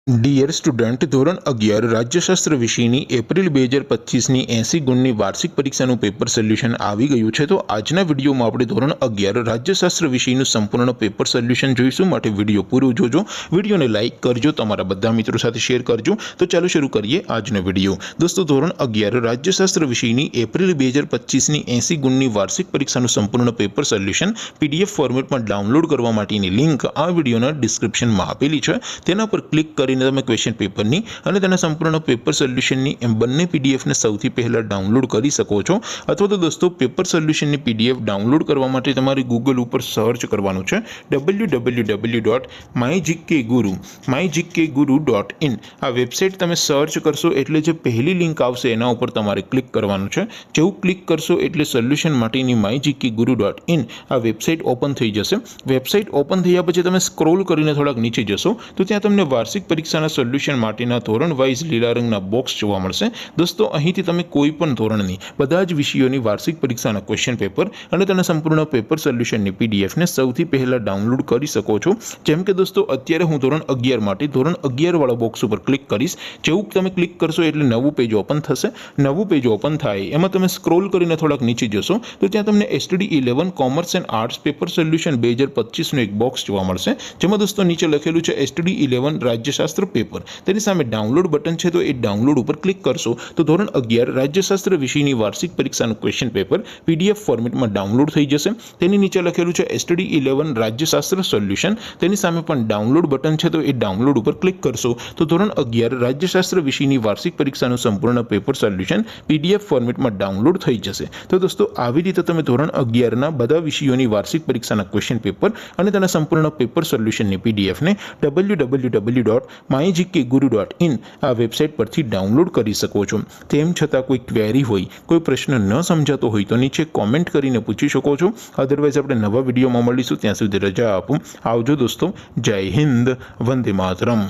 Dear student, ધોરણ 11 રાજ્યશાસ્ત્ર વિષયની April 2025ની 80 ગુણની વાર્ષિક પરીક્ષાનું પેપર સોલ્યુશન આવી ગયું છે। તો આજના વિડીયોમાં આપણે ધોરણ 11 રાજ્યશાસ્ત્ર વિષયનું સંપૂર્ણ પેપર સોલ્યુશન જોઈશું। માટે વિડીયો પૂરો જોજો, વિડીયોને લાઇક કરજો, તમારા બધા મિત્રો સાથે શેર કરજો। તો ચાલો શરૂ કરીએ આજનો વિડીયો। દોસ્તો, ધોરણ 11 રાજ્યશાસ્ત્ર વિષયની એપ્રિલ 2025ની 80 ગુણની વાર્ષિક પરીક્ષાનું સંપૂર્ણ પેપર સોલ્યુશન પીડીએફ ફોર્મેટમાં ડાઉનલોડ કરવા માટેની લિંક આ વિડીયોના ડિસ્ક્રિપ્શનમાં આપેલી છે। તેના પર ક્લિક કરી તમે ક્વેશ્ચન પેપરની અને તેના સંપૂર્ણ પેપર સોલ્યુશનની બંને પીડીએફને સૌથી પહેલા ડાઉનલોડ કરી શકો છો। અથવા તો દોસ્તો, પેપર સોલ્યુશનની પીડીએફ ડાઉનલોડ કરવા માટે તમારે ગૂગલ ઉપર સર્ચ કરવાનું છે www.mygkguru.in। આ વેબસાઇટ તમે સર્ચ કરશો એટલે જે પહેલી લિંક આવશે એના ઉપર તમારે ક્લિક કરવાનું છે। જેવું ક્લિક કરશો એટલે સોલ્યુશન માટેની mygkguru.in આ વેબસાઇટ ઓપન થઈ જશે। વેબસાઇટ ઓપન થયા પછી તમે સ્ક્રોલ કરીને થોડાક નીચે જશો તો ત્યાં તમને વાર્ષિક પરીક્ષાના સોલ્યુશન માટેના ધોરણ વાઇઝ લીલા રંગના બોક્સ જોવા મળશે। દોસ્તો, અહીંથી તમે કોઈ પણ ધોરણની બધા જ વિષયોની વાર્ષિક પરીક્ષાના ક્વેશ્ચન પેપર અને તેના સંપૂર્ણ પેપર સોલ્યુશનની પીડીએફને સૌથી પહેલા ડાઉનલોડ કરી શકો છો। જેમ કે દોસ્તો, અત્યારે હું ધોરણ 11 માટે ધોરણ 11 વાળા બોક્સ ઉપર ક્લિક કરીશ। જેવું તમે ક્લિક કરશો એટલે નવું પેજ ઓપન થશે। નવું પેજ ઓપન થાય એમાં તમે સ્ક્રોલ કરીને થોડાક નીચે જશો તો ત્યાં તમને STD 11 commerce and arts paper solution 2025નું એક બોક્સ જોવા મળશે। જેમાં દોસ્તો નીચે લખેલું છે STD 11 રાજ્યશાસ્ત્ર પેપર। તેની સામે ડાઉનલોડ બટન છે, તો એ ડાઉનલોડ ઉપર ક્લિક કરશો તો ધોરણ 11 રાજ્યશાસ્ત્ર વિષયની વાર્ષિક પરીક્ષાનું ક્વેશ્ચન પેપર પીડીએફ ફોર્મેટમાં ડાઉનલોડ થઈ જશે। તેની નીચે લખેલું છે STD 11 રાજ્યશાસ્ત્ર સોલ્યુશન। તેની સામે પણ ડાઉનલોડ બટન છે, તો એ ડાઉનલોડ ઉપર ક્લિક કરશો તો ધોરણ 11 રાજ્યશાસ્ત્ર વિષયની વાર્ષિક પરીક્ષાનું સંપૂર્ણ પેપર સોલ્યુશન પીડીએફ ફોર્મેટમાં ડાઉનલોડ થઈ જશે। તો દોસ્તો, આવી રીતે તમે ધોરણ 11ના બધા વિષયોની વાર્ષિક પરીક્ષાના ક્વેશ્ચન પેપર અને તેના સંપૂર્ણ પેપર સોલ્યુશનની પીડીએફને www.mygkguru.in આ વેબસાઇટ પરથી ડાઉનલોડ કરી શકો છો। તેમ છતાં કોઈ ક્વેરી હોય, કોઈ પ્રશ્ન ન સમજાતો હોય તો નીચે કોમેન્ટ કરીને પૂછી શકો છો। અધરવાઇઝ આપણે નવા વિડીયોમાં મળીશું, ત્યાં સુધી રજા આપો। આવજો દોસ્તો, જય હિન્દ, વંદે માતરમ।